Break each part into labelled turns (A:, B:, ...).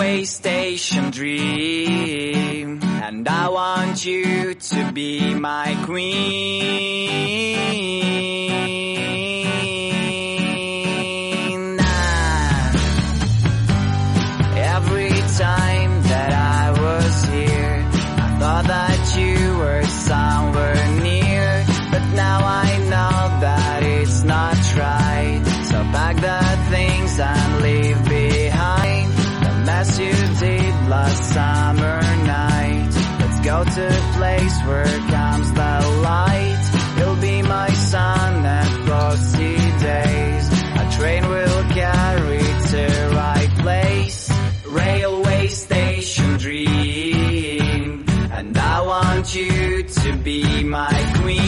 A: railway station dream, and I want you to be my queen. Every time that I was here, I thought that you were somewhere near, but now I know that it's not right. So pack the things and leave behind the mess you did last summer night. Let's go to a place where comes the light. You'll be my sun and frosty days. A train will carry to the right place. Railway station dream, and I want you to be my queen.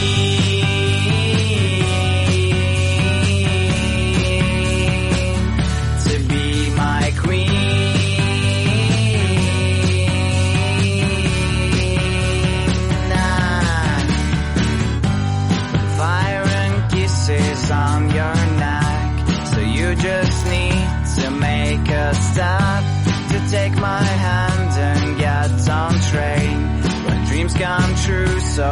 A: To be my queen. Fire and kisses on your neck, so you just need to make a step to take my hand and get on train. When dreams come true, so